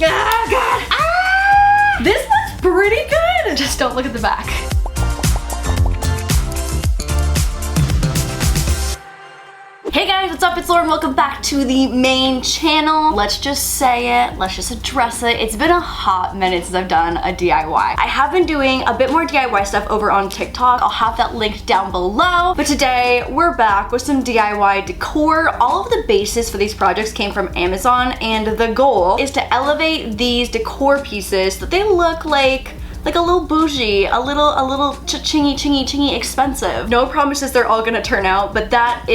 Oh God. Ah! This looks pretty good. Just don't look at the back. Hey guys, what's up? It's Laura and welcome back to the main channel. Let's just say it, let's just address it. It's been a hot minute since I've done a DIY. I have been doing a bit more DIY stuff over on TikTok. I'll have that linked down below. But today, we're back with some DIY decor. All of the bases for these projects came from Amazon, and the goal is to elevate these decor pieces so that they look like a little bougie, a little chingy expensive. No promises they're all gonna turn out, but that's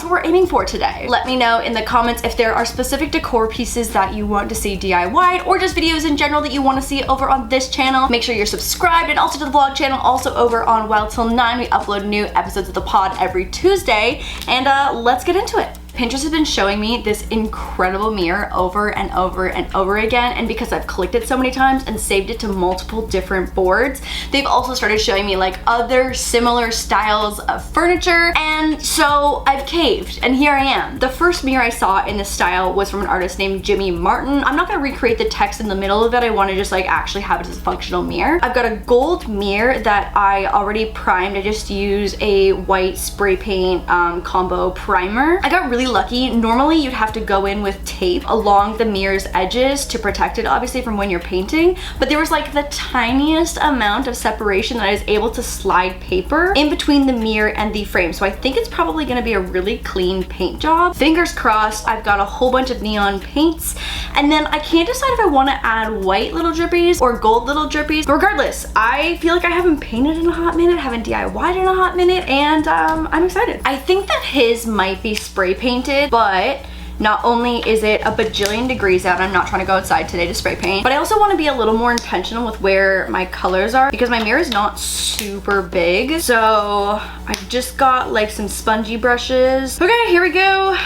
what we're aiming for today. Let me know in the comments if there are specific decor pieces that you want to see DIY'd, or just videos in general that you want to see over on this channel. Make sure you're subscribed, and also to the vlog channel, also over on Wild Till 9. We upload new episodes of the pod every Tuesday, and let's get into it. Pinterest has been showing me this incredible mirror over and over and over again, and because I've clicked it so many times and saved it to multiple different boards, they've also started showing me like other similar styles of furniture, and so I've caved, and here I am. The first mirror I saw in this style was from an artist named Jimmy Martin. I'm not gonna recreate the text in the middle of it. I want to just like actually have it as a functional mirror. I've got a gold mirror that I already primed. I just use a white spray paint combo primer. I got really lucky. Normally you'd have to go in with tape along the mirror's edges to protect it obviously from when you're painting, but there was like the tiniest amount of separation that I was able to slide paper in between the mirror and the frame, so I think it's probably going to be a really clean paint job. Fingers crossed. I've got a whole bunch of neon paints, and then I can't decide if I want to add white little drippies or gold little drippies. Regardless, I feel like I haven't painted in a hot minute, haven't DIY'd in a hot minute, and I'm excited. I think that his might be spray painted, but not only is it a bajillion degrees out, I'm not trying to go outside today to spray paint, but I also want to be a little more intentional with where my colors are because my mirror is not super big. So I've just got like some spongy brushes. Okay, here we go.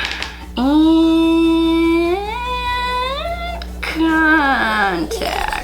And contact.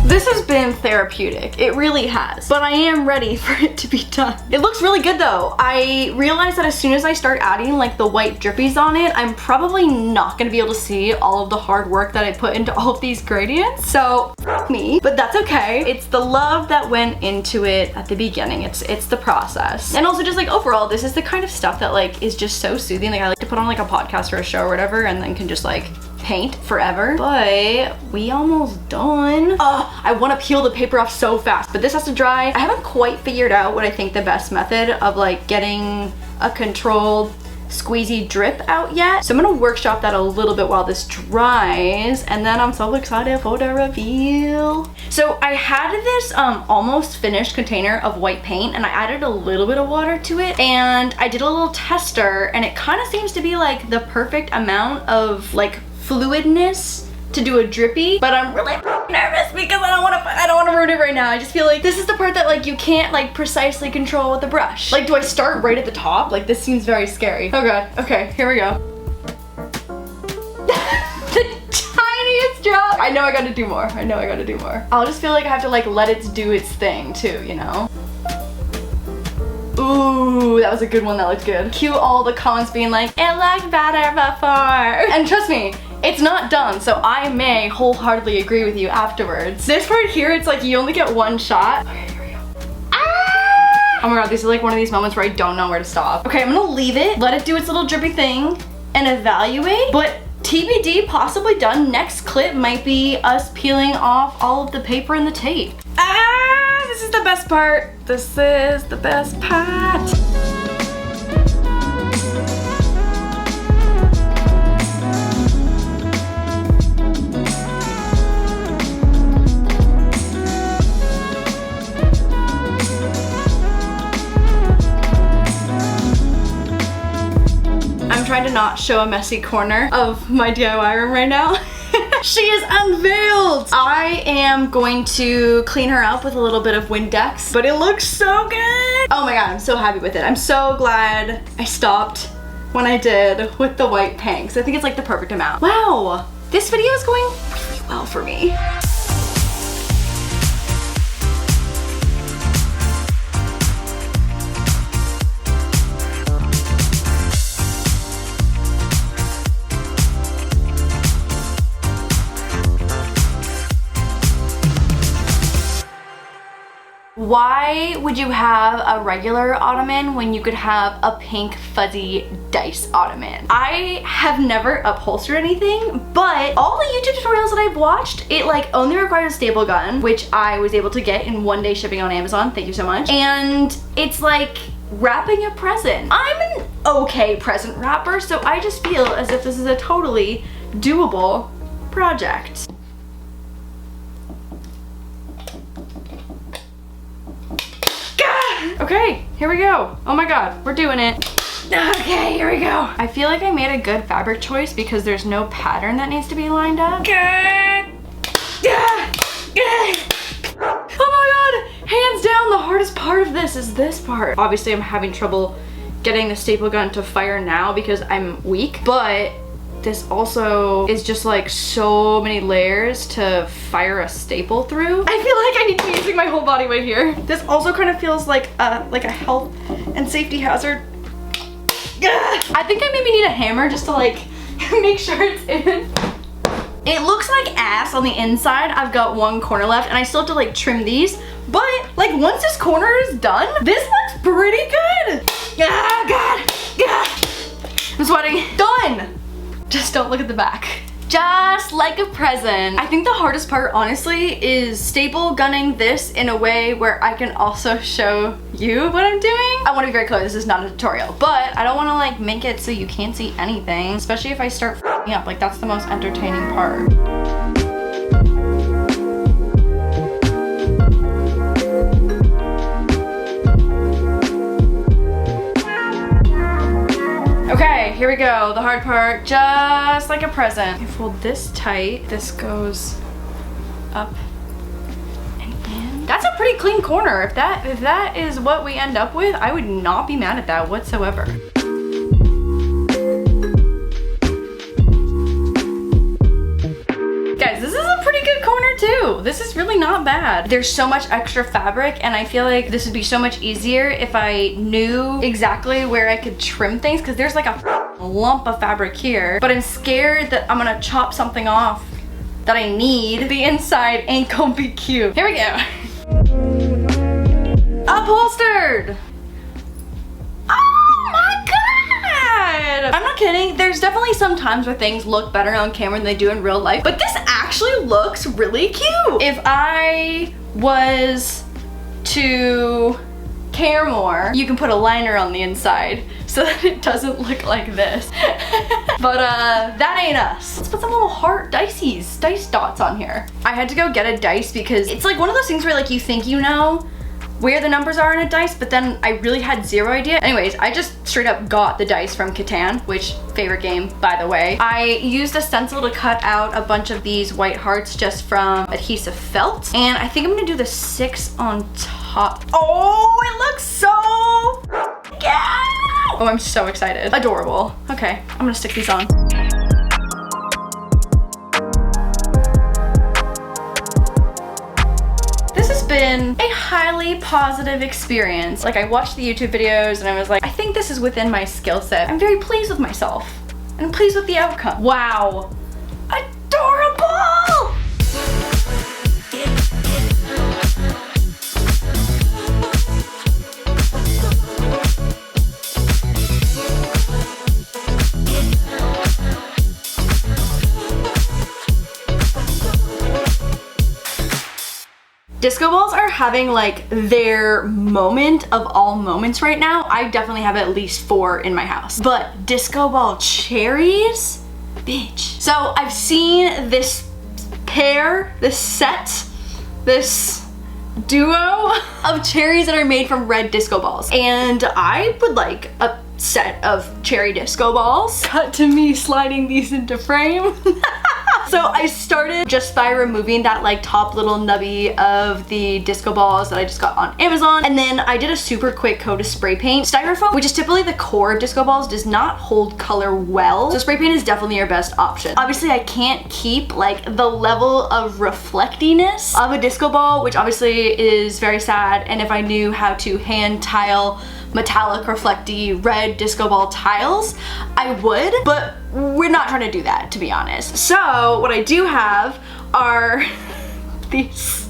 This has been therapeutic. It really has. But I am ready for it to be done. It looks really good though. I realized that as soon as I start adding like the white drippies on it, I'm probably not gonna be able to see all of the hard work that I put into all of these gradients. So, me. But that's okay. It's the love that went into it at the beginning. It's the process. And also just like overall, this is the kind of stuff that like is just so soothing. Like I like to put on like a podcast or a show or whatever, and then can just like paint forever. But we almost done. I want to peel the paper off so fast, but this has to dry. I haven't quite figured out what I think the best method of like getting a controlled squeezy drip out yet. So I'm gonna workshop that a little bit while this dries, and then I'm so excited for the reveal. So I had this almost finished container of white paint, and I added a little bit of water to it, and I did a little tester, and it kind of seems to be like the perfect amount of like fluidness to do a drippy, but I'm really nervous because I don't want to ruin it right now. I just feel like this is the part that like you can't like precisely control with a brush. Like, do I start right at the top? Like, this seems very scary. Oh god. Okay, here we go. The tiniest drop. I know I gotta do more. I know I gotta do more. I'll just feel like I have to like let it do its thing too, you know? Ooh, that was a good one. That looked good. Cue all the comments being like, it looked better before. And trust me, it's not done, so I may wholeheartedly agree with you afterwards. This part here, it's like you only get one shot. Okay, here we go. Ah! Oh my god, this is like one of these moments where I don't know where to stop. Okay, I'm gonna leave it, let it do its little drippy thing, and evaluate, but TBD, possibly done. Next clip might be us peeling off all of the paper and the tape. Ah, this is the best part. This is the best part. I'm trying to not show a messy corner of my DIY room right now. She is unveiled! I am going to clean her up with a little bit of Windex, but it looks so good! Oh my god, I'm so happy with it. I'm so glad I stopped when I did with the white panks. I think it's like the perfect amount. Wow, this video is going really well for me. Why would you have a regular ottoman when you could have a pink fuzzy dice ottoman? I have never upholstered anything, but all the YouTube tutorials that I've watched, it like only requires a staple gun, which I was able to get in 1 day shipping on Amazon. Thank you so much. And it's like wrapping a present. I'm an okay present wrapper, so I just feel as if this is a totally doable project. Okay, here we go. Oh my god, we're doing it. Okay, here we go. I feel like I made a good fabric choice because there's no pattern that needs to be lined up. Oh my god, hands down, the hardest part of this is this part. Obviously, I'm having trouble getting the staple gun to fire now because I'm weak, but this also is just like so many layers to fire a staple through. I feel like I need to be using my whole body weight here. This also kind of feels like a health and safety hazard. I think I maybe need a hammer just to like make sure it's in. It looks like ass on the inside. I've got one corner left and I still have to like trim these. But like once this corner is done, this looks pretty good. Ah, God. I'm sweating. Done. Just don't look at the back. Just like a present. I think the hardest part, honestly, is staple gunning this in a way where I can also show you what I'm doing. I want to be very clear, this is not a tutorial, but I don't want to like make it so you can't see anything, especially if I start f***ing up. Like that's the most entertaining part. Okay, here we go. The hard part, just like a present. You fold this tight. This goes up and in. That's a pretty clean corner. If that is what we end up with, I would not be mad at that whatsoever. Guys, this is a pretty good corner too. This is really not bad. There's so much extra fabric and I feel like this would be so much easier if I knew exactly where I could trim things, because there's like a lump of fabric here, but I'm scared that I'm gonna chop something off that I need. The inside ain't gonna be cute. Here we go. Upholstered. Oh my god! I'm not kidding. There's definitely some times where things look better on camera than they do in real life, but this actually looks really cute. If I was to care more, you can put a liner on the inside so that it doesn't look like this. But that ain't us. Let's put some little heart dice dots on here. I had to go get a dice because it's like one of those things where like you think you know where the numbers are in a dice, but then I really had zero idea. Anyways, I just straight up got the dice from Catan, which favorite game, by the way. I used a stencil to cut out a bunch of these white hearts just from adhesive felt, and I think I'm gonna do the 6 on top. Oh, it looks so yeah! Oh, I'm so excited. Adorable. Okay, I'm gonna stick these on. This has been a highly positive experience. Like I watched the YouTube videos and I was like, I think this is within my skill set. I'm very pleased with myself and I'm pleased with the outcome. Wow, adorable! Disco balls are having like their moment of all moments right now. I definitely have at least 4 in my house. But disco ball cherries? Bitch. So I've seen this pair, this set, this duo of cherries that are made from red disco balls. And I would like a set of cherry disco balls. Cut to me sliding these into frame. So I started just by removing that like top little nubby of the disco balls that I just got on Amazon. And then I did a super quick coat of spray paint. Styrofoam, which is typically the core of disco balls, does not hold color well. So spray paint is definitely your best option. Obviously I can't keep like the level of reflectiness of a disco ball, which obviously is very sad. And if I knew how to hand tile metallic reflecty red disco ball tiles, I would, but we're not trying to do that, to be honest. So what I do have are these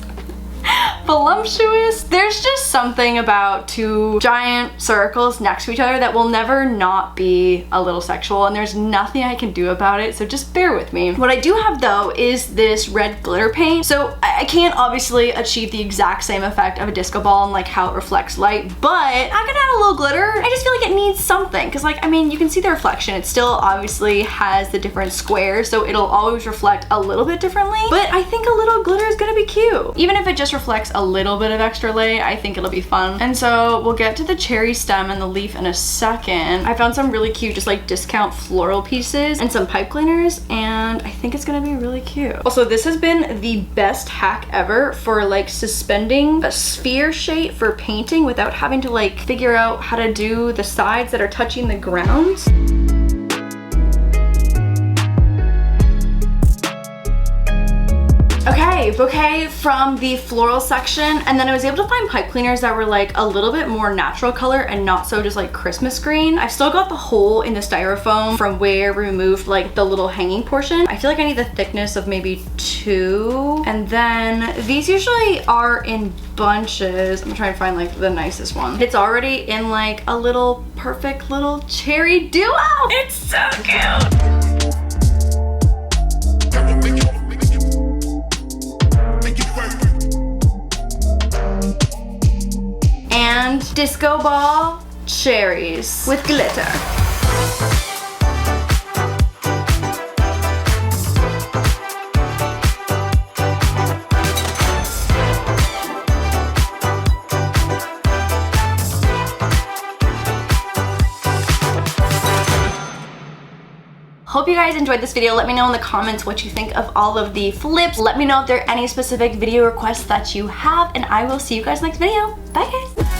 voluptuous. There's just something about two giant circles next to each other that will never not be a little sexual, and there's nothing I can do about it, so just bear with me. What I do have though is this red glitter paint. So I can't obviously achieve the exact same effect of a disco ball and like how it reflects light, but I can add a little glitter. I just feel like it needs something, because like, I mean, you can see the reflection. It still obviously has the different squares, so it'll always reflect a little bit differently, but I think a little glitter is gonna be cute. Even if it just reflects a little bit of extra light, I think it'll be fun. And so we'll get to the cherry stem and the leaf in a second. I found some really cute just like discount floral pieces and some pipe cleaners, and I think it's gonna be really cute. Also, this has been the best hack ever for like suspending a sphere shape for painting without having to like figure out how to do the sides that are touching the ground. Okay, bouquet from the floral section, and then I was able to find pipe cleaners that were like a little bit more natural color and not so just like Christmas green. I've still got the hole in the styrofoam from where we removed like the little hanging portion. I feel like I need the thickness of maybe 2. And then these usually are in bunches. I'm trying to find like the nicest one. It's already in like a little perfect little cherry duo. It's so cute. And disco ball cherries with glitter. Hope you guys enjoyed this video. Let me know in the comments what you think of all of the flips. Let me know if there are any specific video requests that you have, and I will see you guys next video. Bye guys.